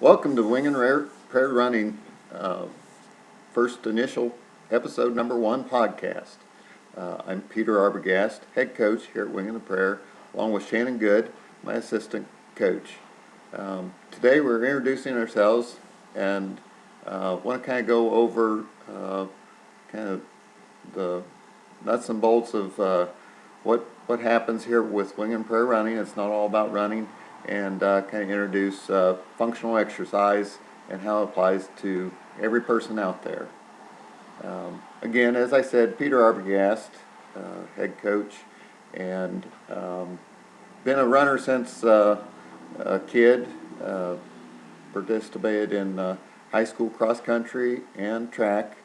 Welcome to Wing and Prayer Running, first initial episode number 1 podcast. I'm Peter Arbogast, head coach here at Wing and Prayer, along with Shannon Good, my assistant coach. Today we're introducing ourselves and want to kind of go over kind of the nuts and bolts of what happens here with Wing and Prayer Running. It's not all about running, and kind of introduce functional exercise and how it applies to every person out there. Again, as I said, Peter Arbogast, head coach, and been a runner since a kid. Participated in high school cross country and track,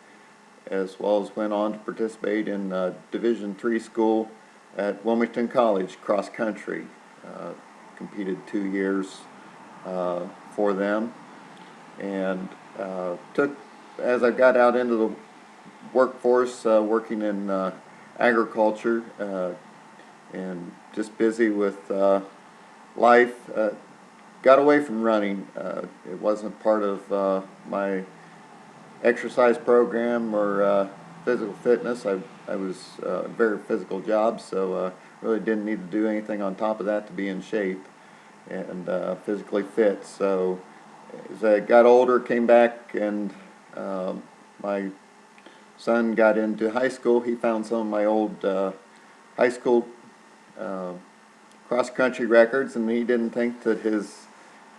as well as went on to participate in Division III school at Wilmington College cross country. Competed 2 years for them, and as I got out into the workforce, working in agriculture, and just busy with life, got away from running. It wasn't part of my exercise program or physical fitness. I was a very physical job, so really didn't need to do anything on top of that to be in shape and physically fit. So as I got older, came back, and my son got into high school. He found some of my old high school cross-country records, and he didn't think that his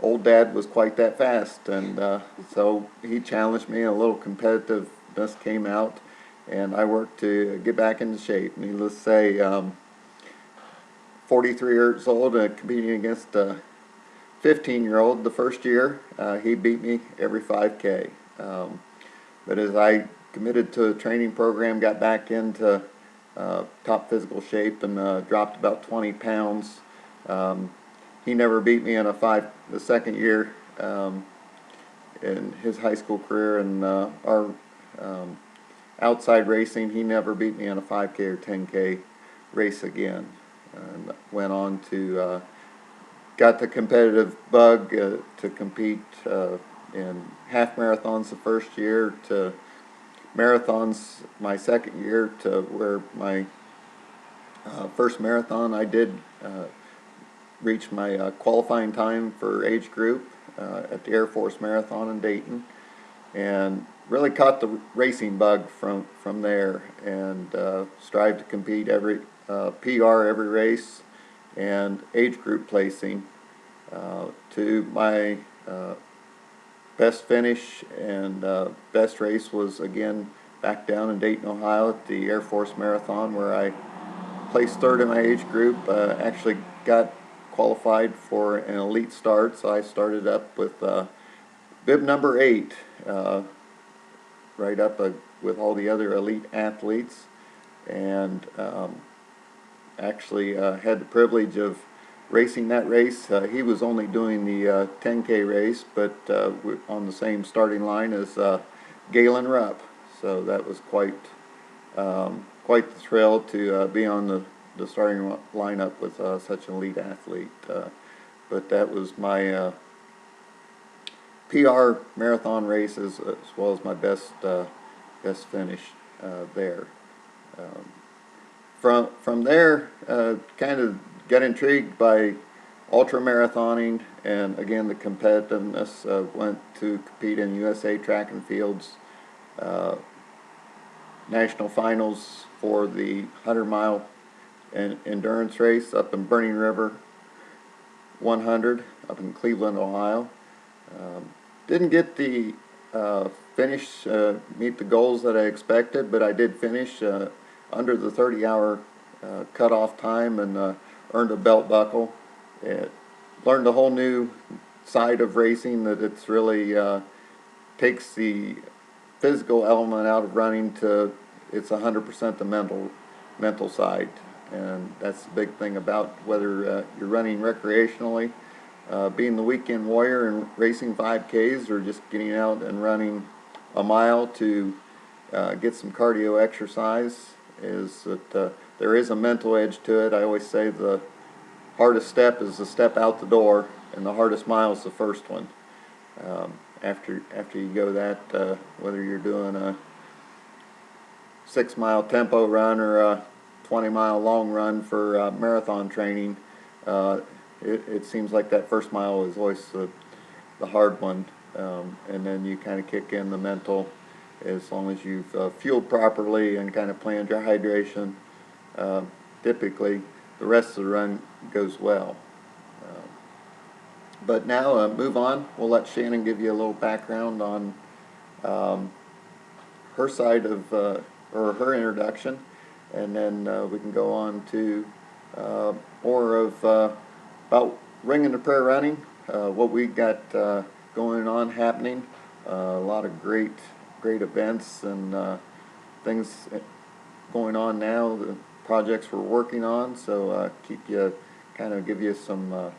old dad was quite that fast, and so he challenged me. A little competitiveness came out, and I worked to get back into shape. Needless to say, 43 years old, competing against a 15-year-old the first year. He beat me every 5K. But as I committed to a training program, got back into top physical shape, and dropped about 20 pounds. He never beat me in the second year in his high school career, and our outside racing, he never beat me in a 5K or 10K race again. And went on to got the competitive bug to compete in half marathons the first year, to marathons my second year, to where my first marathon I did reach my qualifying time for age group at the Air Force Marathon in Dayton, and really caught the racing bug from there, and strive to compete every PR every race, and age group placing to my best finish and best race was again back down in Dayton, Ohio at the Air Force Marathon, where I placed third in my age group. Actually got qualified for an elite start, so I started up with bib number 8, right up with all the other elite athletes, and actually had the privilege of racing that race. He was only doing the 10K race, but on the same starting line as Galen Rupp. So that was quite the thrill to be on the starting lineup with such an elite athlete. But that was my PR marathon races, as well as my best finish there. From there, kind of got intrigued by ultra marathoning, and again the competitiveness. Went to compete in USA Track and Field's national finals for the 100-mile endurance race up in Burning River 100 up in Cleveland, Ohio. Didn't get the finish, meet the goals that I expected, but I did finish under the 30-hour cutoff time, and earned a belt buckle. It learned a whole new side of racing, that it's really takes the physical element out of running to it's 100% the mental side, and that's the big thing about whether you're running recreationally, being the weekend warrior and racing 5Ks, or just getting out and running a mile to get some cardio exercise. Is that there is a mental edge to it. I always say the hardest step is the step out the door, and the hardest mile is the first one. After you go that, whether you're doing a 6-mile tempo run or a 20-mile long run for marathon training, it seems like that first mile is always the hard one, and then you kind of kick in the mental. As long as you've fueled properly and kind of planned your hydration, typically the rest of the run goes well. But now move on. We'll let Shannon give you a little background on her side of, or her introduction, and then we can go on to more of about Ringing the Prayer Running, what we got going on, happening, a lot of great events and things going on now, the projects we're working on, so kind of give you some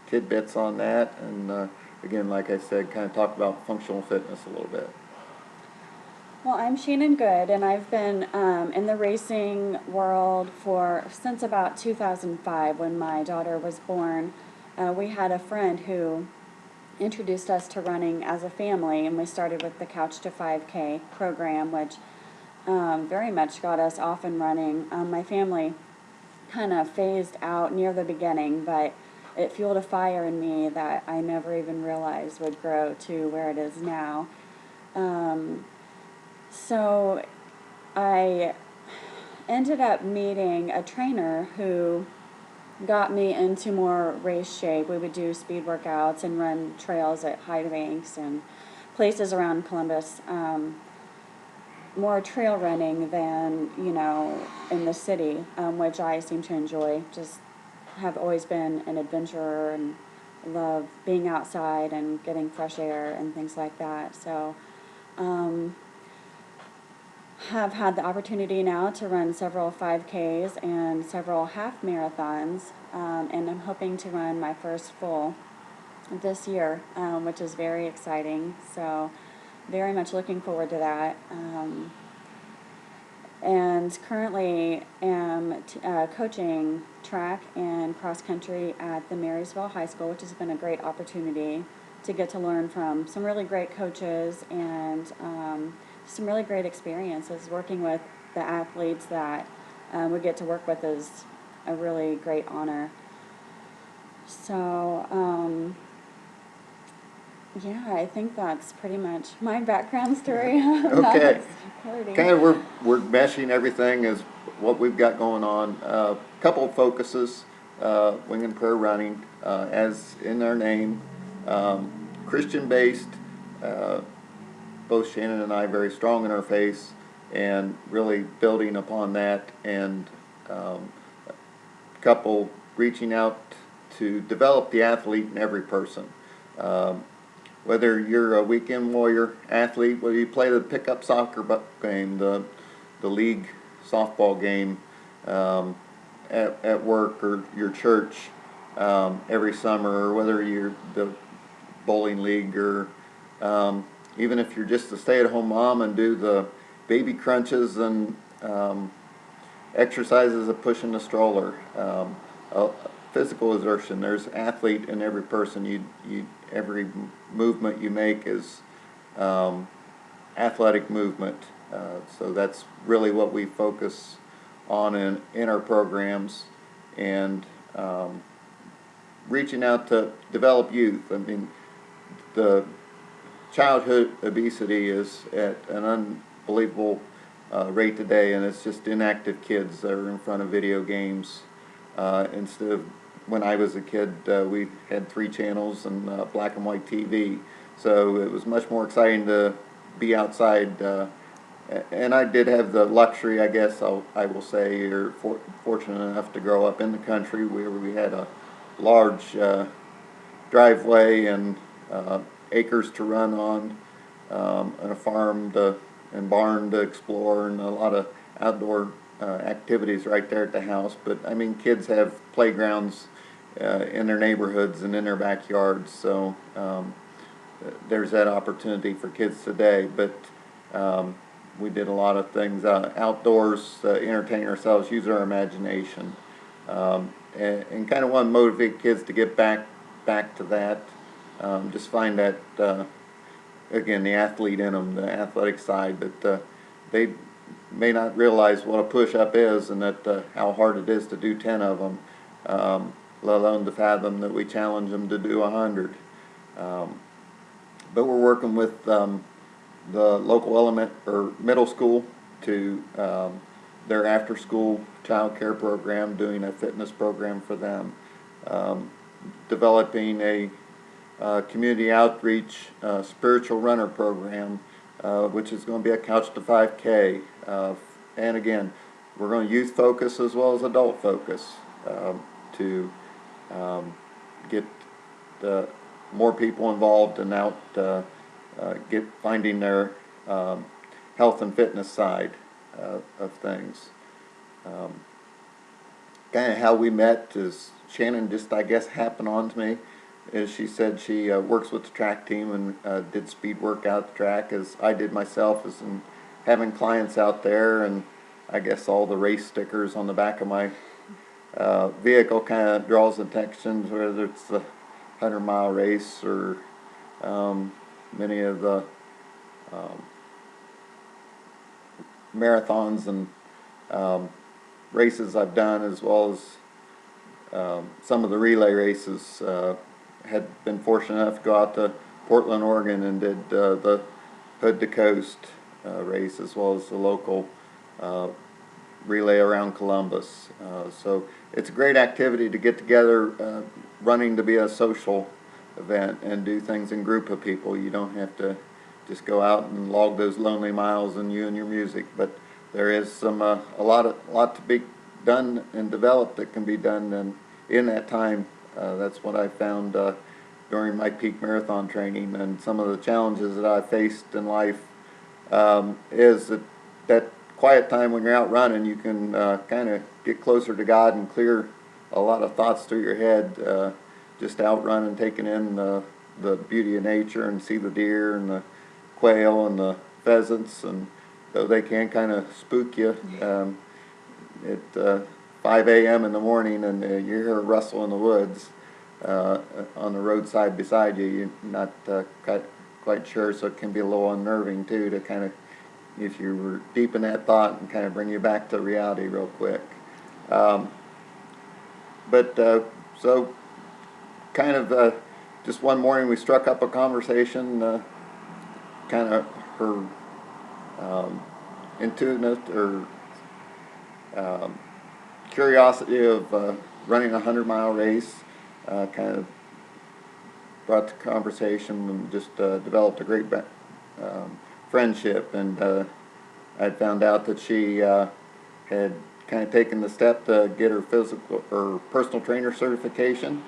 tidbits on that, and again, like I said, kind of talk about functional fitness a little bit. Well, I'm Shannon Good, and I've been in the racing world since about 2005 when my daughter was born. We had a friend who introduced us to running as a family, and we started with the Couch to 5K program, which very much got us off and running. My family kind of phased out near the beginning, but it fueled a fire in me that I never even realized would grow to where it is now. So I ended up meeting a trainer who got me into more race shape. We would do speed workouts and run trails at High Banks and places around Columbus. More trail running than, in the city, which I seem to enjoy. Just have always been an adventurer and love being outside and getting fresh air and things like that. So have had the opportunity now to run several 5Ks and several half marathons, and I'm hoping to run my first full this year, which is very exciting. So very much looking forward to that. And currently am coaching track and cross country at the Marysville High School, which has been a great opportunity to get to learn from some really great coaches and some really great experiences. Working with the athletes that we get to work with is a really great honor. So yeah, I think that's pretty much my background story. Okay. Kind of we're meshing everything as what we've got going on. Couple of focuses, Wing and Prayer Running, as in our name, Christian-based, both Shannon and I very strong in our faith, and really building upon that, and couple reaching out to develop the athlete in every person. Whether you're a weekend warrior athlete, whether you play the pickup soccer game, the league softball game at work or your church every summer, or whether you're the bowling league, or even if you're just a stay-at-home mom and do the baby crunches and exercises of pushing the stroller, physical exertion. There's athlete in every person. Every movement you make is athletic movement. So that's really what we focus on in our programs, and reaching out to develop youth. I mean, the childhood obesity is at an unbelievable rate today, and it's just inactive kids that are in front of video games. Instead of when I was a kid, we had 3 channels and black and white TV, so it was much more exciting to be outside. And I did have the luxury, I guess I will say, or fortunate enough to grow up in the country where we had a large driveway and acres to run on, and a farm and barn to explore, and a lot of outdoor activities right there at the house. But I mean, kids have playgrounds in their neighborhoods and in their backyards, so there's that opportunity for kids today. But we did a lot of things outdoors, entertain ourselves, use our imagination, and kind of want to motivate kids to get back to that. just find that, again, the athlete in them, the athletic side, that they may not realize what a push-up is, and that how hard it is to do 10 of them, let alone to fathom that we challenge them to do 100. But we're working with the local middle school to their after-school child care program, doing a fitness program for them, developing a community outreach spiritual runner program, which is going to be a Couch to 5K. And again, we're going to youth focus as well as adult focus to get more people involved and out finding their health and fitness side of things. Kind of how we met is Shannon just, I guess, happened on to me. As she said, she works with the track team and did speed work out the track, as I did myself, as in having clients out there, and I guess all the race stickers on the back of my vehicle kind of draws attention, whether it's the 100-mile race or many of the marathons and races I've done, as well as some of the relay races. Had been fortunate enough to go out to Portland, Oregon, and did the Hood to Coast race, as well as the local relay around Columbus. So it's a great activity to get together, running to be a social event and do things in group of people. You don't have to just go out and log those lonely miles and you and your music, but there is some a lot to be done and developed that can be done in that time. That's what I found during my peak marathon training, and some of the challenges that I faced in life is that quiet time when you're out running. You can kind of get closer to God and clear a lot of thoughts through your head, just out running, taking in the beauty of nature, and see the deer and the quail and the pheasants, and though they can kind of spook you at 5 a.m. in the morning, and you hear a rustle in the woods on the roadside beside you, you're not quite sure, so it can be a little unnerving too, to kind of, if you were deep in that thought, and kind of bring you back to reality real quick. So kind of just one morning we struck up a conversation, kind of her intuitive or curiosity of running a 100-mile race kind of brought the conversation, and just developed a great friendship. And I found out that she had kind of taken the step to get her physical or personal trainer certification,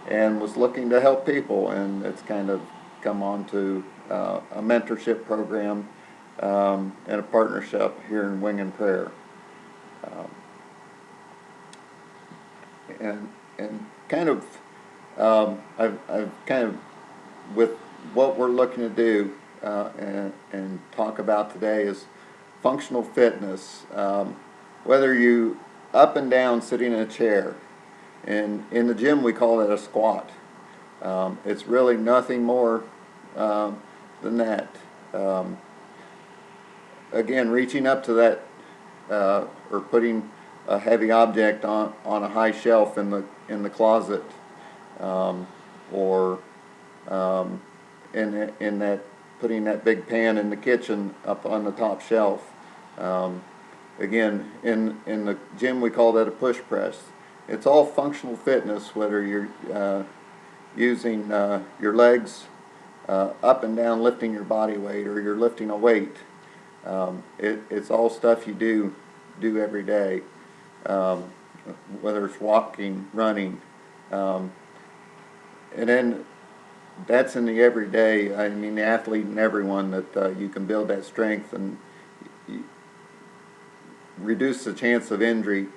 and was looking to help people, and it's kind of come on to a mentorship program and a partnership here in Wing and Prayer. And kind of I've kind of, with what we're looking to do and talk about today, is functional fitness. Whether you up and down sitting in a chair, and in the gym we call it a squat. It's really nothing more than that. Again, reaching up to that or putting a heavy object on a high shelf in the closet, or in that, putting that big pan in the kitchen up on the top shelf. Again, in the gym we call that a push press. It's all functional fitness, whether you're using your legs up and down, lifting your body weight, or you're lifting a weight. It's all stuff you do every day, whether it's walking, running, and then that's in the everyday. I mean, the athlete and everyone, that you can build that strength and reduce the chance of injury.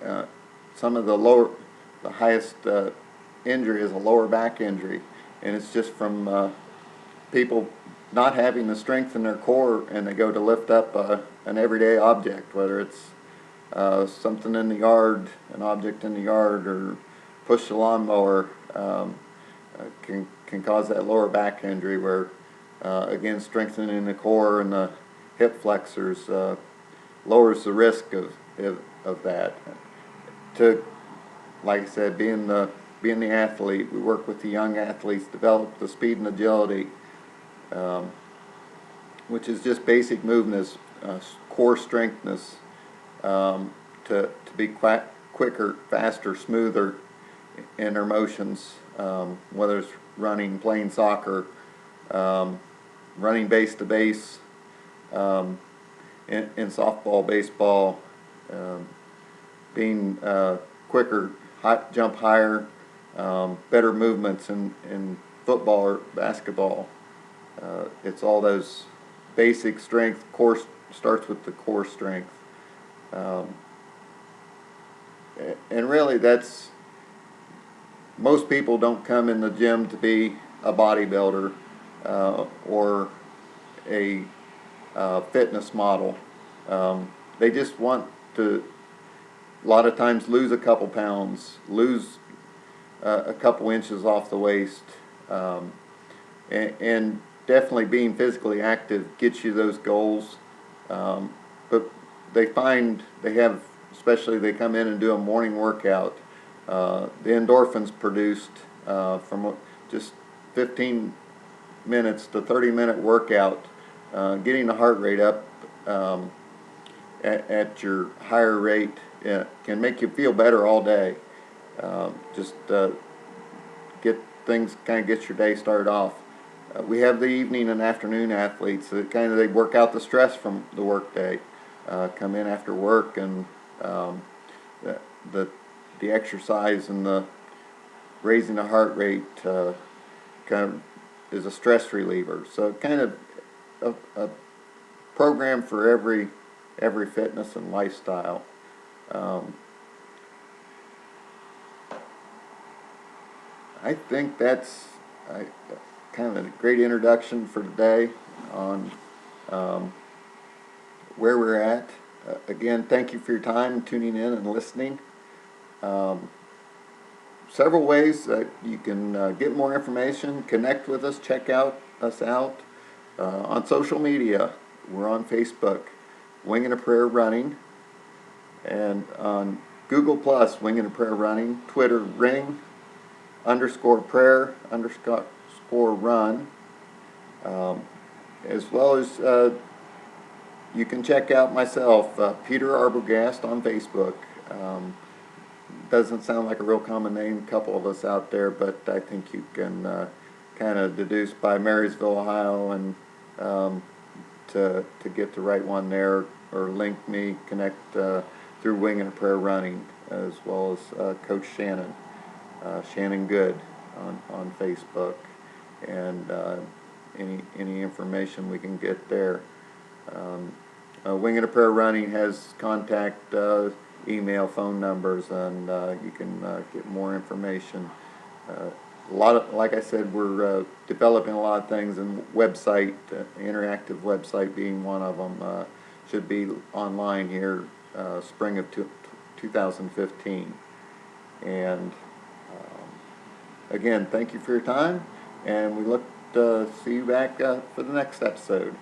Some of the highest injury is a lower back injury, and it's just from people not having the strength in their core, and they go to lift up an everyday object, whether it's something in the yard, an object in the yard, or push the lawnmower. Can can cause that lower back injury where, again, strengthening the core and the hip flexors lowers the risk of that. To, like I said, being the athlete, we work with the young athletes, develop the speed and agility, which is just basic movements, core strengthness, to be quicker, faster, smoother in their motions, whether it's running, playing soccer, running base to base, in softball, baseball, being quicker, jump higher, better movements in football or basketball. It's all those basic strength. Core starts with the core strength. And really, that's, most people don't come in the gym to be a bodybuilder or a fitness model. They just want to, a lot of times, lose a couple pounds, lose a couple inches off the waist, and definitely being physically active gets you those goals. But they find they have, especially they come in and do a morning workout, the endorphins produced from just 15 minutes to 30-minute workout, getting the heart rate up at your higher rate can make you feel better all day. Just get things, kind of get your day started off. We have the evening and afternoon athletes that they work out the stress from the work day, come in after work, and the exercise and the raising the heart rate kind of is a stress reliever. So kind of a program for every fitness and lifestyle. I think that's kind of a great introduction for today on where we're at. Again, thank you for your time tuning in and listening. Several ways that you can get more information, connect with us, check us out on social media. We're on Facebook, Winging a Prayer Running, and on Google Plus, Winging a Prayer Running, Twitter, ring_prayer_run, as well as you can check out myself, Peter Arbogast, on Facebook. Doesn't sound like a real common name, a couple of us out there, but I think you can kind of deduce by Marysville, Ohio, and to get the right one there, or link me, connect through Winging a Prayer Running, as well as Coach Shannon Good on Facebook, and any information we can get there. Winging a Prayer Running has contact email, phone numbers, and you can get more information. A lot of, like I said, we're developing a lot of things, and website, interactive website being one of them, should be online here spring of 2015. And again, thank you for your time, and we look to see you back for the next episode.